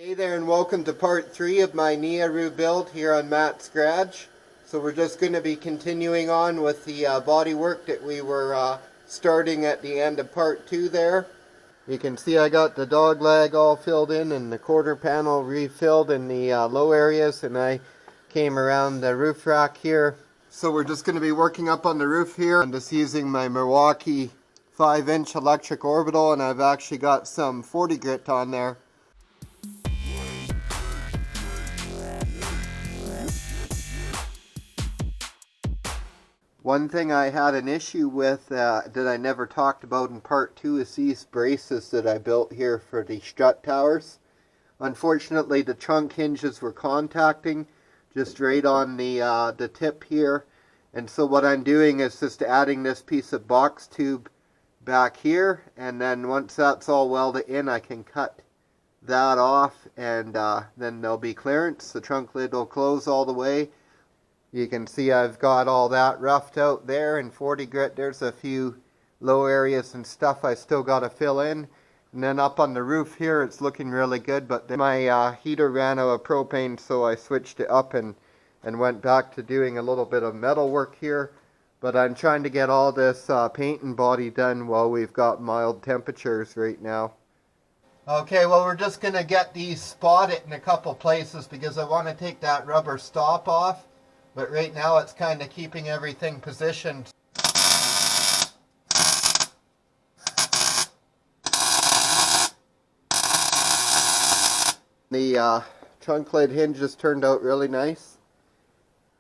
Hey there and welcome to part 3 of my Neoru build here on Matt's Garage. So we're just going to be continuing on with the body work that we were starting at the end of part 2 there. You can see I got the dog leg all filled in and the quarter panel refilled in the low areas, and I came around the roof rack here. So we're just going to be working up on the roof here. I'm just using my Milwaukee 5-inch electric orbital, and I've actually got some 40 grit on there. One thing I had an issue with that I never talked about in part 2 is these braces that I built here for the strut towers. Unfortunately, the trunk hinges were contacting just right on the tip here, and so what I'm doing is just adding this piece of box tube back here, and then once that's all welded in, I can cut that off, and then there'll be clearance. The trunk lid will close all the way. You can see I've got all that roughed out there in 40 grit. There's a few low areas and stuff I still got to fill in. And then up on the roof here, it's looking really good, but then my heater ran out of propane, so I switched it up and went back to doing a little bit of metal work here. But I'm trying to get all this paint and body done while we've got mild temperatures right now. Okay, well, we're just going to get these spotted in a couple places because I want to take that rubber stop off. But right now it's kind of keeping everything positioned. The trunk lid hinges turned out really nice.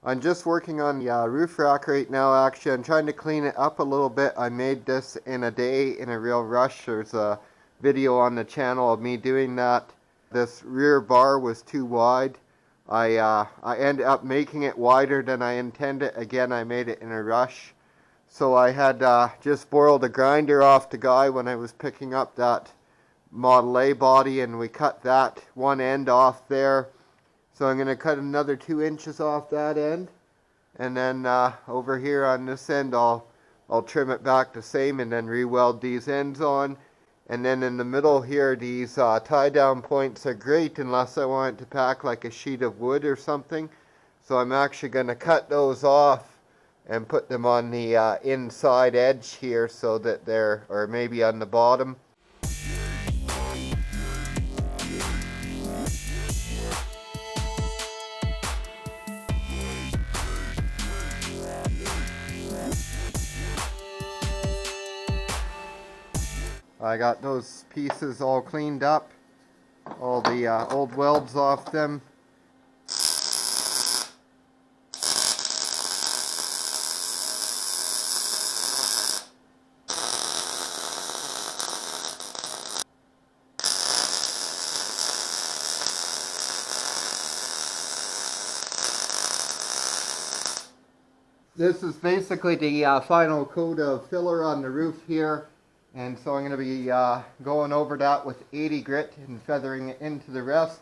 I'm just working on the roof rack right now. Actually, I'm trying to clean it up a little bit. I made this in a day in a real rush. There's a video on the channel of me doing that. This rear bar was too wide. I ended up making it wider than I intended. Again, I made it in a rush. So I had just borrowed a grinder off the guy when I was picking up that Model A body, and we cut that one end off there. So I'm going to cut another 2 inches off that end. And then over here on this end, I'll trim it back the same and then re-weld these ends on. And then in the middle here, these tie-down points are great unless I want it to pack like a sheet of wood or something. So I'm actually going to cut those off and put them on the inside edge here so that they're, or maybe on the bottom. I got those pieces all cleaned up, all the old welds off them. This is basically the final coat of filler on the roof here. And so I'm going to be going over that with 80 grit and feathering it into the rest.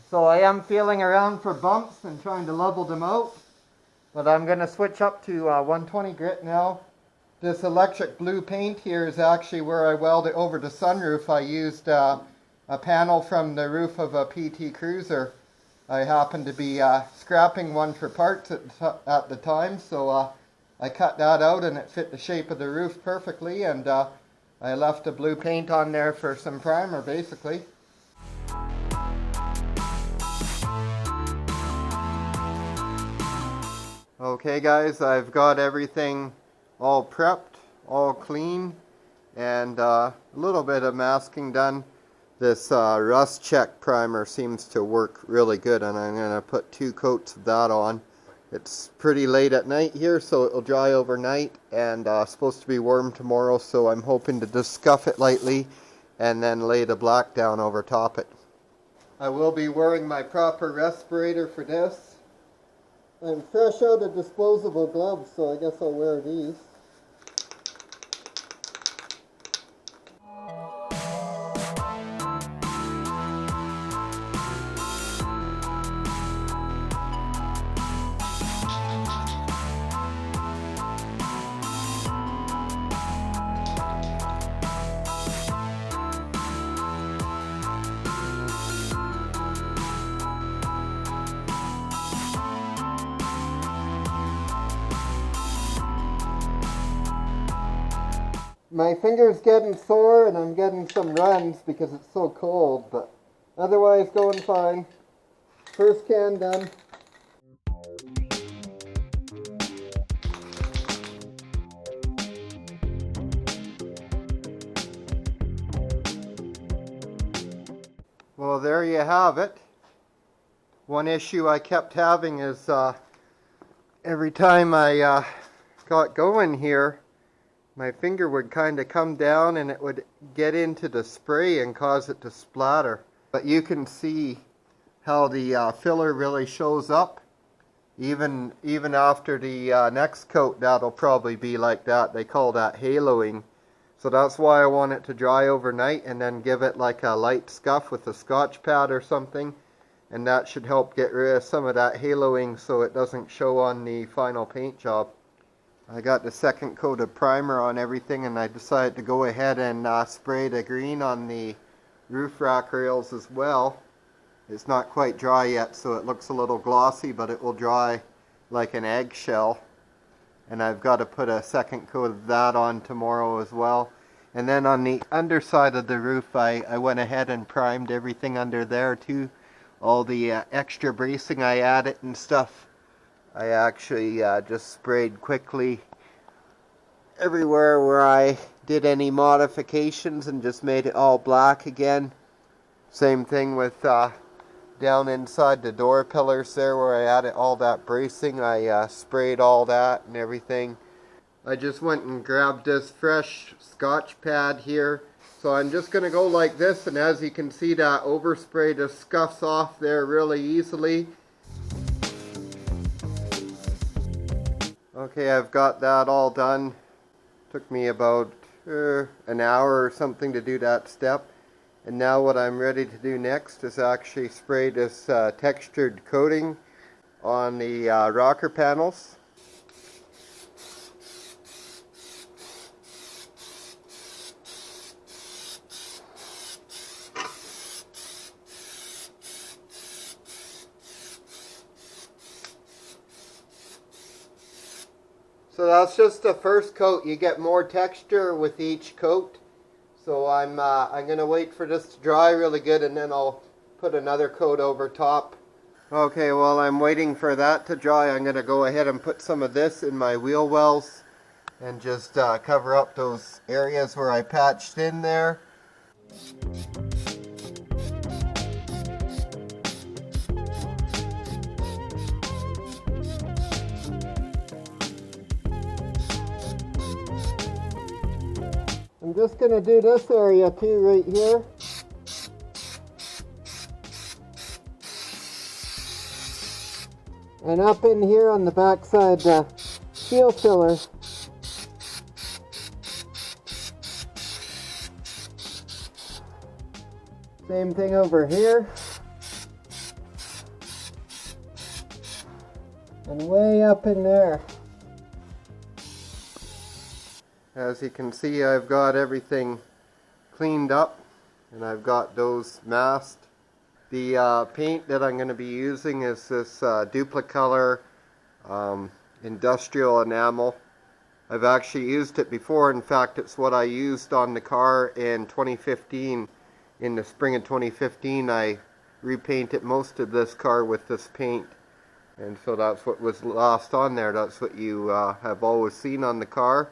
So I am feeling around for bumps and trying to level them out. But I'm going to switch up to 120 grit now. This electric blue paint here is actually where I welded over the sunroof. I used a panel from the roof of a PT Cruiser. I happened to be scrapping one for parts at the time, so I cut that out and it fit the shape of the roof perfectly, and I left the blue paint on there for some primer basically. Okay guys, I've got everything all prepped, all clean, and a little bit of masking done. This rust check primer seems to work really good, and I'm going to put 2 coats of that on. It's pretty late at night here, so it'll dry overnight, and supposed to be warm tomorrow, so I'm hoping to just scuff it lightly and then lay the black down over top it. I will be wearing my proper respirator for this. I'm fresh out of disposable gloves, so I guess I'll wear these. My finger's getting sore and I'm getting some runs because it's so cold, but otherwise going fine. First can done. Well, there you have it. One issue I kept having is every time I got going here, my finger would kind of come down and it would get into the spray and cause it to splatter. But you can see how the filler really shows up. Even after the next coat, that'll probably be like that. They call that haloing. So that's why I want it to dry overnight and then give it like a light scuff with a Scotch pad or something. And that should help get rid of some of that haloing so it doesn't show on the final paint job. I got the second coat of primer on everything and I decided to go ahead and spray the green on the roof rack rails as well. It's not quite dry yet, so it looks a little glossy, but it will dry like an eggshell. And I've got to put a second coat of that on tomorrow as well. And then on the underside of the roof, I went ahead and primed everything under there too. All the extra bracing I added and stuff, I actually just sprayed quickly everywhere where I did any modifications and just made it all black again. Same thing with down inside the door pillars there where I added all that bracing. I sprayed all that and everything. I just went and grabbed this fresh Scotch pad here. So I'm just going to go like this, and as you can see, that overspray just scuffs off there really easily. Okay, I've got that all done. Took me about an hour or something to do that step. And now what I'm ready to do next is actually spray this textured coating on the rocker panels. So that's just the first coat. You get more texture with each coat. So I'm going to wait for this to dry really good and then I'll put another coat over top. Okay, while I'm waiting for that to dry, I'm going to go ahead and put some of this in my wheel wells and just cover up those areas where I patched in there. I'm just going to do this area too right here. And up in here on the back side, seal filler. Same thing over here. And way up in there. As you can see, I've got everything cleaned up and I've got those masked. The paint that I'm going to be using is this Duplicolor industrial enamel. I've actually used it before. In fact, it's what I used on the car in 2015. In the spring of 2015, I repainted most of this car with this paint. And so that's what was lost on there. That's what you have always seen on the car.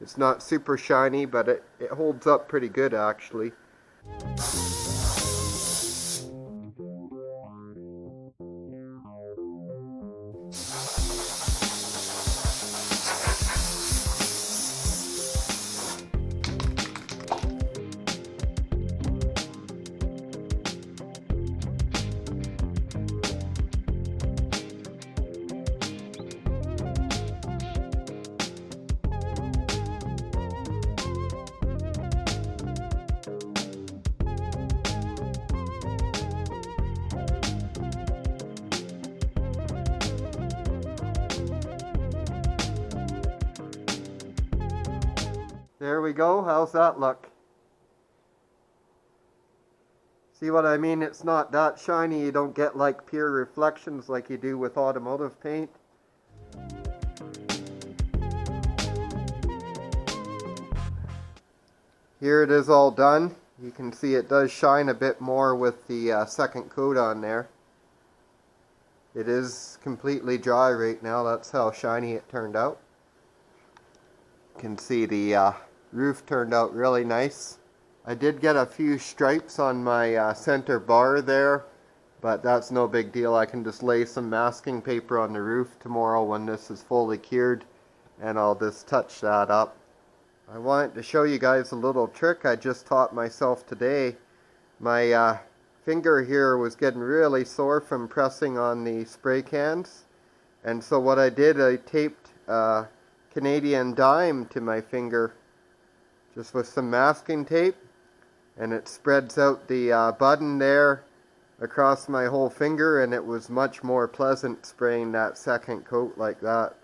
It's not super shiny, but it holds up pretty good actually. There we go. How's that look? See what I mean? It's not that shiny. You don't get like pure reflections like you do with automotive paint. here it is all done. You can see it does shine a bit more with the second coat on there. It is completely dry right now. That's how shiny it turned out. You can see the roof turned out really nice. I did get a few stripes on my center bar there, but that's no big deal. I can just lay some masking paper on the roof tomorrow when this is fully cured, and I'll just touch that up. I wanted to show you guys a little trick I just taught myself today. My finger here was getting really sore from pressing on the spray cans, and so what I did, I taped a Canadian dime to my finger just with some masking tape, and it spreads out the button there across my whole finger, and it was much more pleasant spraying that second coat like that.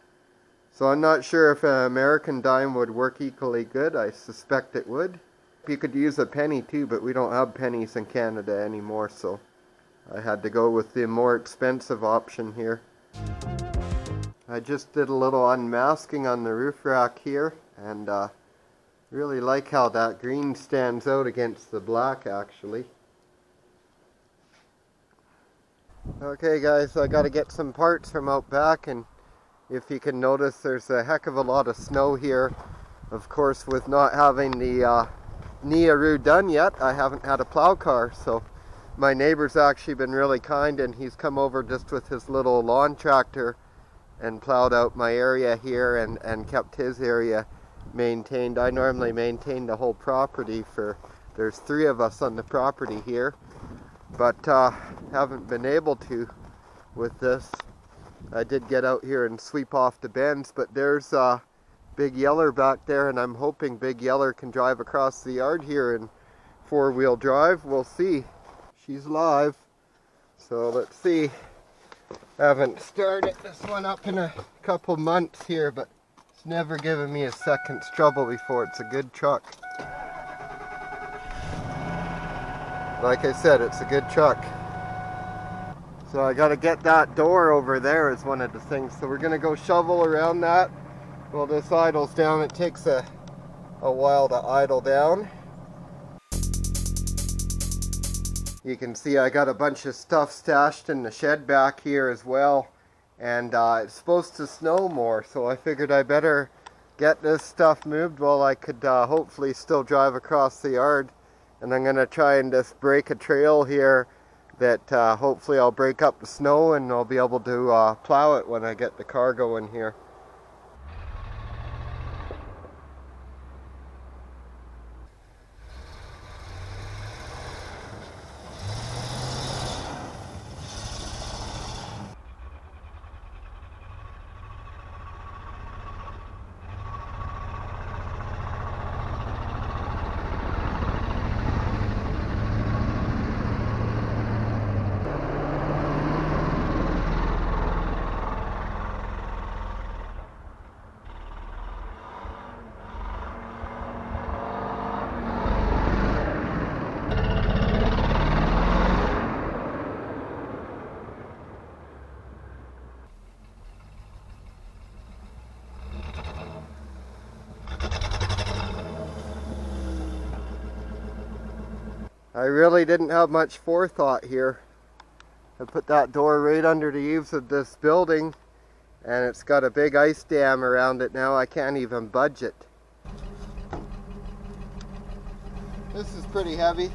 So I'm not sure if an American dime would work equally good. I suspect it would. You could use a penny too, but we don't have pennies in Canada anymore, so I had to go with the more expensive option here. I just did a little unmasking on the roof rack here, and really like how that green stands out against the black actually. Okay guys, so I got to get some parts from out back, and if you can notice, there's a heck of a lot of snow here. Of course, with not having the Neoru done yet, I haven't had a plow car, so my neighbor's actually been really kind, and he's come over just with his little lawn tractor and plowed out my area here and kept his area maintained. I normally maintain the whole property there's 3 of us on the property here, but haven't been able to with this. I did get out here and sweep off the bends, but there's Big Yeller back there, and I'm hoping Big Yeller can drive across the yard here in 4-wheel drive. We'll see. She's live, so let's see. Haven't started this one up in a couple months here, but it's never given me a second's trouble before. It's a good truck. Like I said, it's a good truck. So I got to get that door over there is one of the things. So we're going to go shovel around that. Well, this idles down. It takes a while to idle down. You can see I got a bunch of stuff stashed in the shed back here as well. And it's supposed to snow more, so I figured I better get this stuff moved while I could hopefully still drive across the yard. And I'm going to try and just break a trail here that hopefully I'll break up the snow, and I'll be able to plow it when I get the car going here. I really didn't have much forethought here. I put that door right under the eaves of this building, and it's got a big ice dam around it now. I can't even budge it. This is pretty heavy.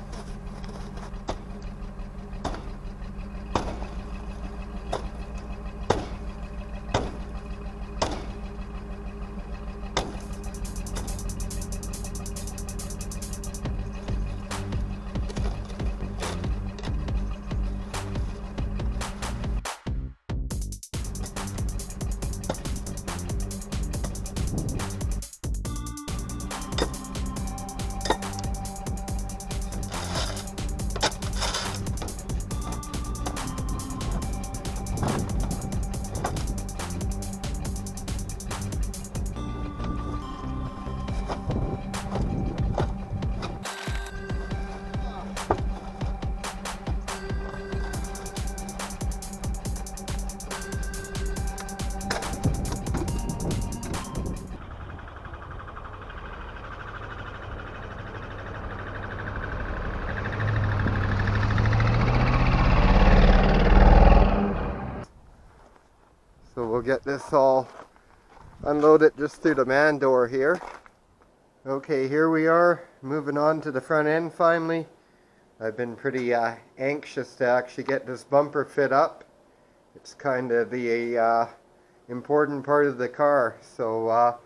get this all unloaded just through the man door here. Okay, here we are, moving on to the front end finally. I've been pretty anxious to actually get this bumper fit up. It's kind of the important part of the car, so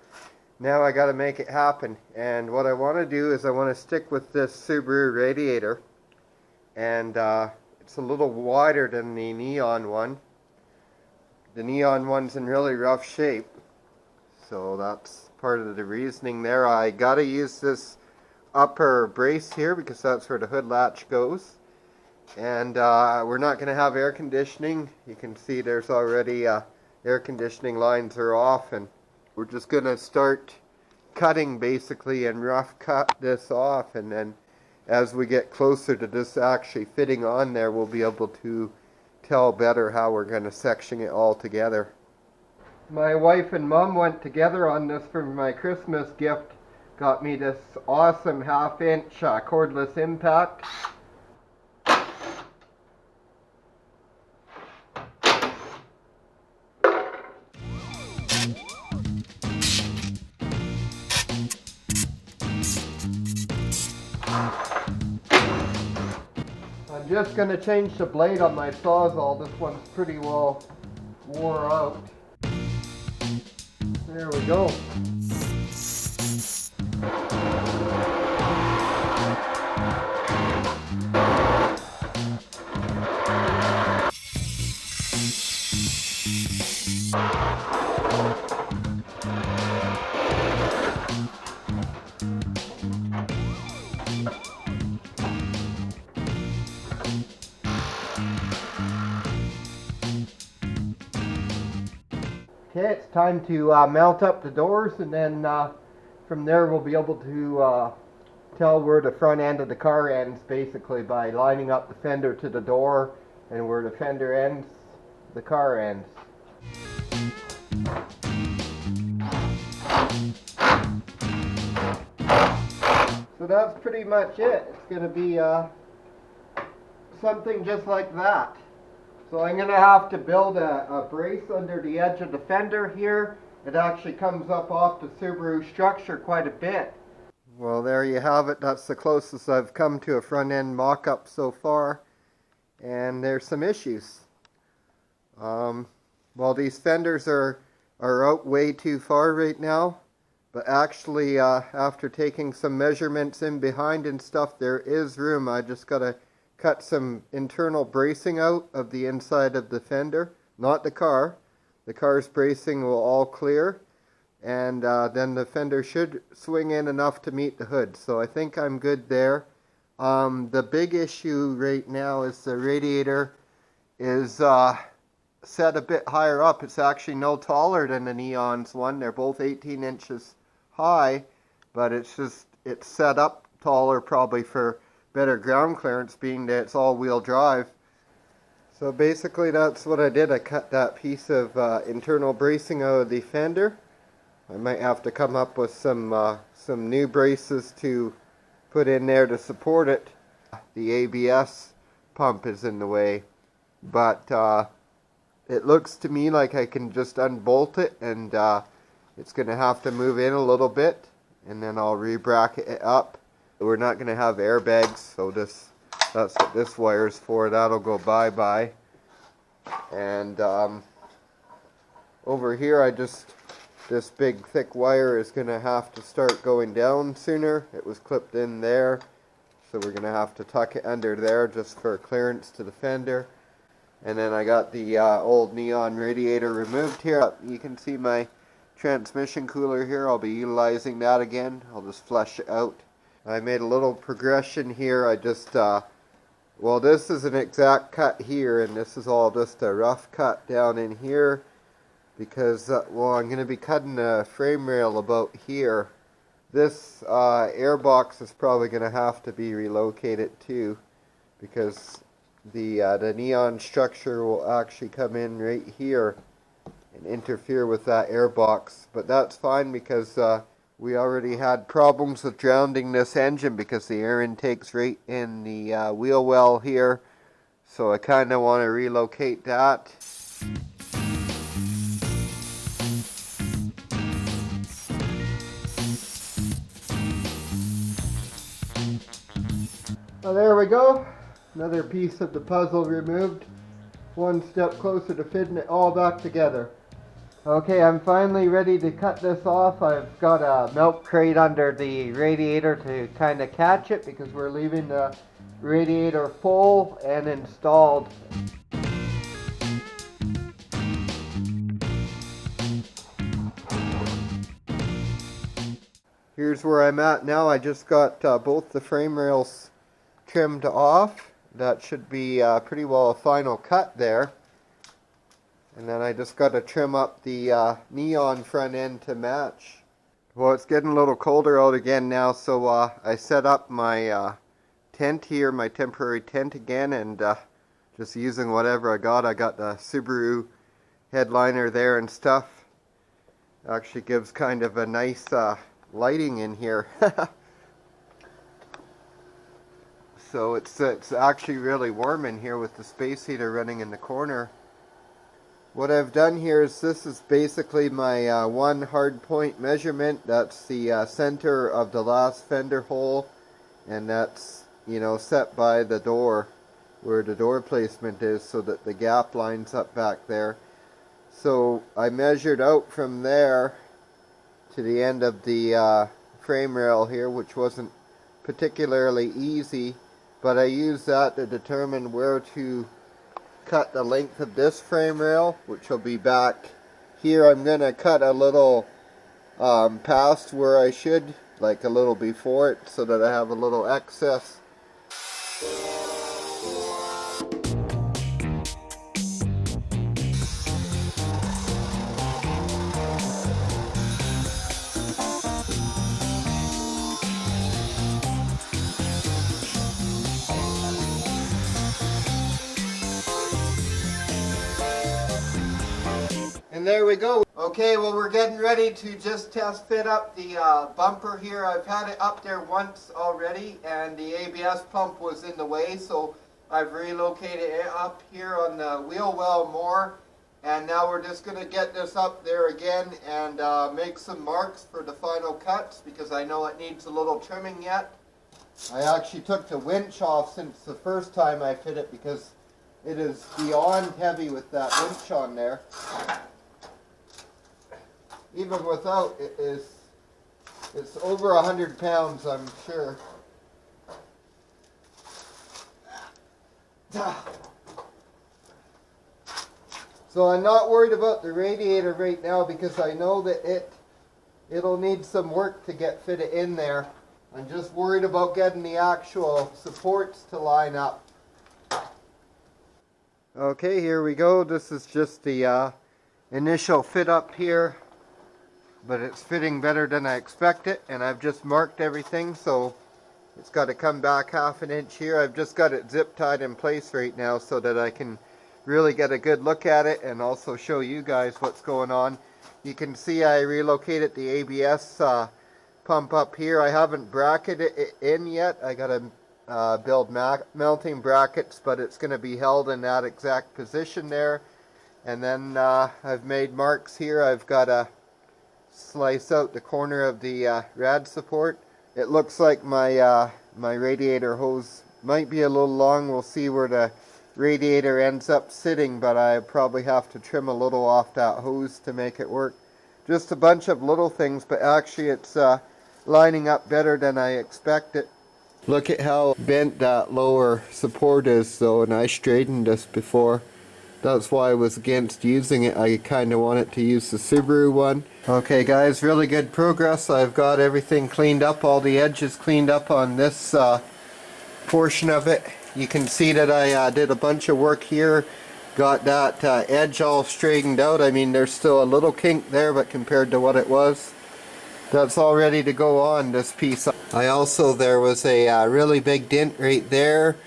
now I got to make it happen. And what I want to do is I want to stick with this Subaru radiator, and it's a little wider than the Neon one. The Neon one's in really rough shape, so that's part of the reasoning there. I got to use this upper brace here because that's where the hood latch goes. And we're not going to have air conditioning. You can see there's already air conditioning lines are off, and we're just going to start cutting basically and rough cut this off, and then as we get closer to this actually fitting on there, we'll be able to tell better how we're going to section it all together. My wife and mom went together on this for my Christmas gift. Got me this awesome 1/2 inch cordless impact. I'm just going to change the blade on my Sawzall. This one's pretty well wore out. There we go. Okay, it's time to mount up the doors, and then from there we'll be able to tell where the front end of the car ends, basically by lining up the fender to the door, and where the fender ends, the car ends. So that's pretty much it. It's going to be something just like that. So I'm going to have to build a brace under the edge of the fender here. It actually comes up off the Subaru structure quite a bit. Well, there you have it. That's the closest I've come to a front end mock-up so far. And there's some issues. Well, these fenders are out way too far right now. But actually, after taking some measurements in behind and stuff, there is room. I just got to cut some internal bracing out of the inside of the fender, not the car. The car's bracing will all clear, and then the fender should swing in enough to meet the hood. So I think I'm good there. The big issue right now is the radiator is set a bit higher up. It's actually no taller than the Neon's one. They're both 18 inches high, but it's set up taller probably for better ground clearance, being that it's all-wheel drive. So basically that's what I did. I cut that piece of internal bracing out of the fender. I might have to come up with some new braces to put in there to support it. The ABS pump is in the way, but it looks to me like I can just unbolt it, and it's going to have to move in a little bit, and then I'll re-bracket it up. We're not going to have airbags, so that's what this wire's for. That'll go bye-bye. And over here, this big thick wire is going to have to start going down sooner. It was clipped in there, so we're going to have to tuck it under there just for clearance to the fender. And then I got the old Neon radiator removed here. You can see my transmission cooler here. I'll be utilizing that again. I'll just flush it out. I made a little progression here. I just, well, this is an exact cut here, and this is all just a rough cut down in here, because, well, I'm going to be cutting the frame rail about here. This air box is probably going to have to be relocated too, because the Neon structure will actually come in right here and interfere with that air box. But that's fine, because we already had problems with grounding this engine because the air intake's right in the wheel well here. So I kind of want to relocate that. Oh, there we go. Another piece of the puzzle removed. One step closer to fitting it all back together. Okay, I'm finally ready to cut this off. I've got a milk crate under the radiator to kind of catch it because we're leaving the radiator full and installed. Here's where I'm at now. I just got both the frame rails trimmed off. That should be pretty well a final cut there. And then I just got to trim up the neon front end to match. Well, it's getting a little colder out again now, so I set up my tent here, my temporary tent again, and just using whatever I got. I got the Subaru headliner there and stuff. Actually gives kind of a nice lighting in here. So it's actually really warm in here with the space heater running in the corner. What I've done here is this is basically my one hard point measurement. That's the center of the last fender hole, and that's, you know, set by the door where the door placement is so that the gap lines up back there. So I measured out from there to the end of the frame rail here, which wasn't particularly easy, but I used that to determine where to cut the length of this frame rail, which will be back here. I'm going to cut a little past where I should, like a little before it, so that I have a little excess. And there we go. Okay, well, we're getting ready to just test fit up the bumper here. I've had it up there once already, and the ABS pump was in the way, so I've relocated it up here on the wheel well more. And now we're just going to get this up there again and make some marks for the final cuts, because I know it needs a little trimming yet. I actually took the winch off since the first time I fit it, because it is beyond heavy with that winch on there. Even without, it's over 100 pounds, I'm sure. So I'm not worried about the radiator right now, because I know that it'll need some work to get fitted in there. I'm just worried about getting the actual supports to line up. Okay, here we go. This is just the initial fit up here, but it's fitting better than I expected, and I've just marked everything, so it's got to come back half an inch here. I've just got it zip tied in place right now so that I can really get a good look at it and also show you guys what's going on. You can see I relocated the ABS pump up here. I haven't bracketed it in yet. I got to build mounting brackets, but it's going to be held in that exact position there. And then I've made marks here. I've got to slice out the corner of the rad support. It looks like my my radiator hose might be a little long. We'll see where the radiator ends up sitting, but I probably have to trim a little off that hose to make it work. Just a bunch of little things, but actually it's lining up better than I expected. Look at how bent that lower support is though, and I straightened this before. That's why I was against using it. I kind of wanted to use the Subaru one. Okay guys, really good progress. I've got everything cleaned up, all the edges cleaned up on this portion of it. You can see that I did a bunch of work here. Got that edge all straightened out. I mean, there's still a little kink there, but compared to what it was, that's all ready to go on this piece. There was a really big dent right there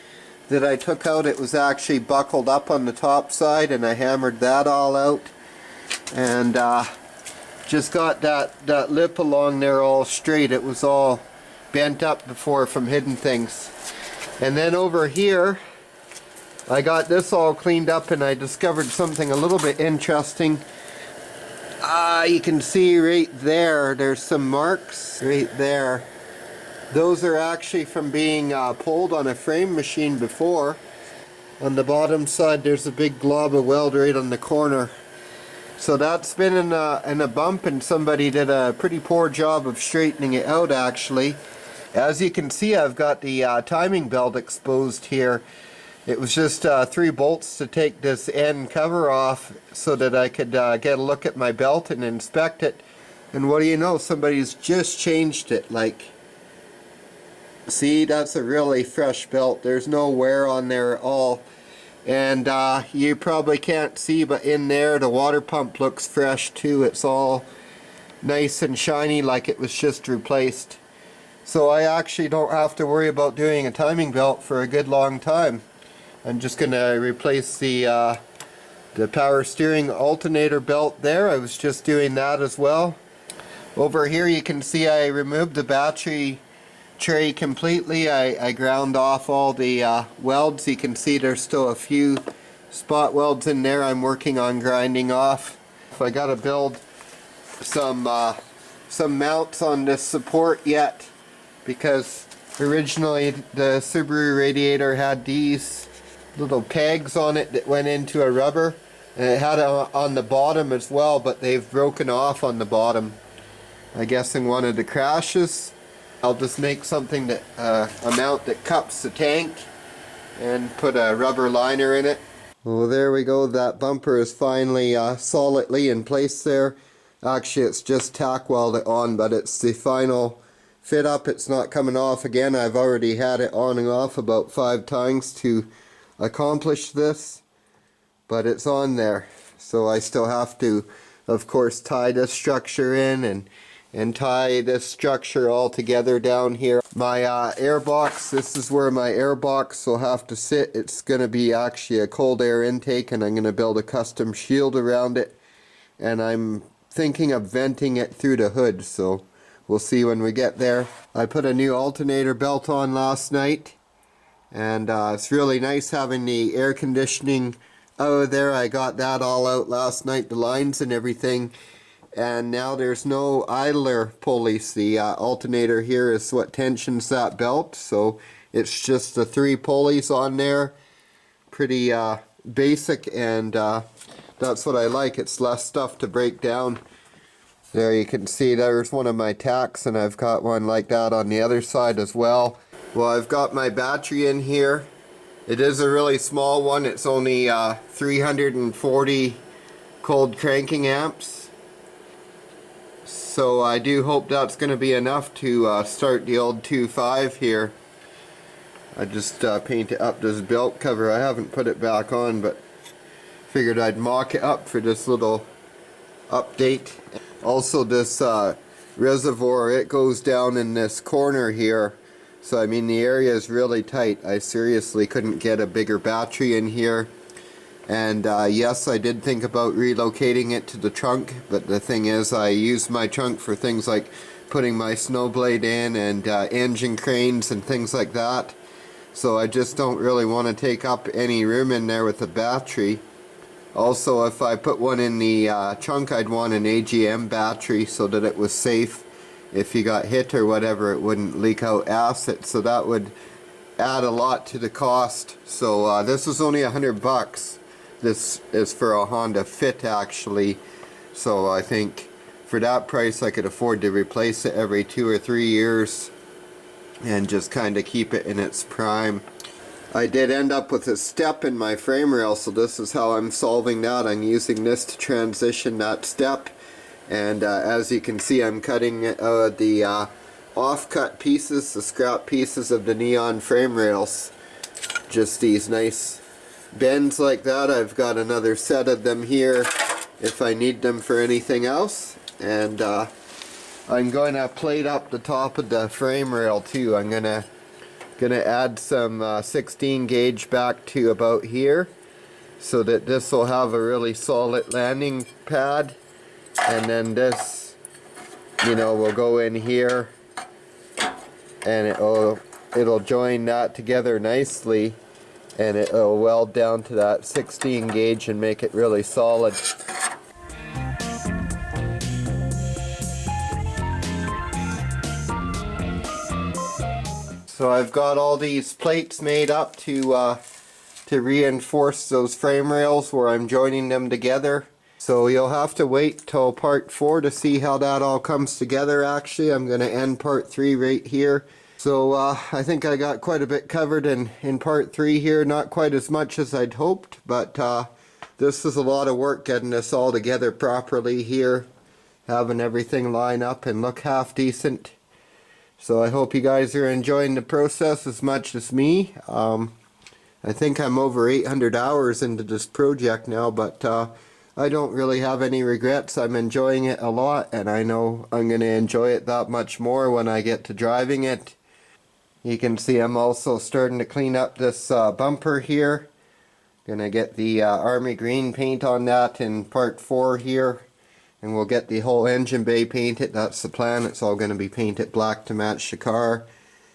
that I took out. It was actually buckled up on the top side, and I hammered that all out, and just got that lip along there all straight. It was all bent up before from hitting things. And then over here I got this all cleaned up, and I discovered something a little bit interesting. You can see right there, there's some marks right there. Those are actually from being pulled on a frame machine before. On the bottom side there's a big glob of weld right on the corner. So that's been in a bump, and somebody did a pretty poor job of straightening it out actually. As you can see, I've got the timing belt exposed here. It was just 3 bolts to take this end cover off so that I could get a look at my belt and inspect it. And what do you know, somebody's just changed it. Like, see, that's a really fresh belt. There's no wear on there at all. And you probably can't see, but in there the water pump looks fresh too. It's all nice and shiny like it was just replaced. So I actually don't have to worry about doing a timing belt for a good long time. I'm just going to replace the power steering alternator belt there. I was just doing that as well. Over here you can see I removed the battery tray completely. I ground off all the welds. You can see there's still a few spot welds in there I'm working on grinding off. I got to build some mounts on this support yet, because originally the Subaru radiator had these little pegs on it that went into a rubber, and it had it on the bottom as well, but they've broken off on the bottom, I guess in one of the crashes. I'll just make something that a mount that cups the tank and put a rubber liner in it. Well, there we go. That bumper is finally solidly in place there. Actually, it's just tack welded on, but it's the final fit up. It's not coming off again. I've already had it on and off about 5 times to accomplish this, but it's on there. So I still have to, of course, tie this structure in and tie this structure all together down here. My air box, this is where my air box will have to sit. It's going to be actually a cold air intake, and I'm going to build a custom shield around it, and I'm thinking of venting it through the hood, so we'll see when we get there. I put a new alternator belt on last night, and it's really nice having the air conditioning out of there. I got that all out last night, the lines and everything. And now there's no idler pulleys. The alternator here is what tensions that belt, so it's just the 3 pulleys on there. Pretty basic, and that's what I like. It's less stuff to break down. There you can see there's one of my tacks, and I've got one like that on the other side as well. Well, I've got my battery in here. It is a really small one. It's only 340 cold cranking amps. So I do hope that's going to be enough to start the old 2.5 here. I just painted up this belt cover. I haven't put it back on, but figured I'd mock it up for this little update. Also, this reservoir, it goes down in this corner here. So I mean, the area is really tight. I seriously couldn't get a bigger battery in here. And yes, I did think about relocating it to the trunk, but the thing is, I use my trunk for things like putting my snowblade in and engine cranes and things like that. So I just don't really want to take up any room in there with the battery. Also, if I put one in the trunk, I'd want an AGM battery so that it was safe. If you got hit or whatever, it wouldn't leak out acid, so that would add a lot to the cost. So this is only $100. This is for a Honda Fit actually, so I think for that price I could afford to replace it every 2 or 3 years and just kind of keep it in its prime. I did end up with a step in my frame rail, so this is how I'm solving that. I'm using this to transition that step, and as you can see, I'm cutting the off-cut pieces, the scrap pieces of the Neon frame rails. Just these nice bends like that. I've got another set of them here if I need them for anything else, and I'm going to plate up the top of the frame rail too. I'm gonna add some 16 gauge back to about here, so that this will have a really solid landing pad, and then this, you know, will go in here, and it'll join that together nicely, and it'll weld down to that 16 gauge and make it really solid. So I've got all these plates made up to reinforce those frame rails where I'm joining them together. So you'll have to wait till part 4 to see how that all comes together. Actually, I'm going to end part 3 right here. So I think I got quite a bit covered in part 3 here. Not quite as much as I'd hoped, but this is a lot of work getting this all together properly here. Having everything line up and look half decent. So I hope you guys are enjoying the process as much as me. I think I'm over 800 hours into this project now, but I don't really have any regrets. I'm enjoying it a lot, and I know I'm going to enjoy it that much more when I get to driving it. You can see I'm also starting to clean up this bumper here. Gonna get the army green paint on that in part 4 here. And we'll get the whole engine bay painted. That's the plan. It's all going to be painted black to match the car.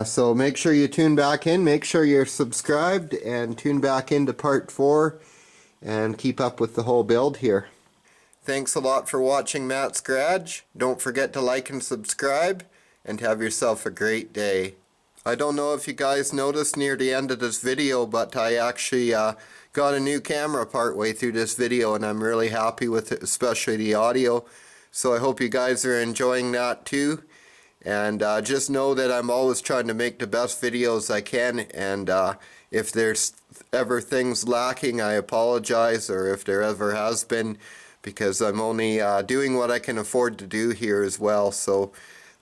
So make sure you tune back in. Make sure you're subscribed and tune back into part 4 and keep up with the whole build here. Thanks a lot for watching Matt's Garage. Don't forget to like and subscribe and have yourself a great day. I don't know if you guys noticed near the end of this video, but I actually got a new camera partway through this video, and I'm really happy with it, especially the audio. So I hope you guys are enjoying that too. And just know that I'm always trying to make the best videos I can, and if there's ever things lacking, I apologize, or if there ever has been, because I'm only doing what I can afford to do here as well. So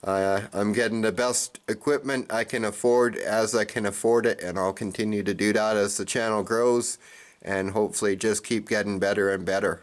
I'm getting the best equipment I can afford as I can afford it, and I'll continue to do that as the channel grows, and hopefully just keep getting better and better.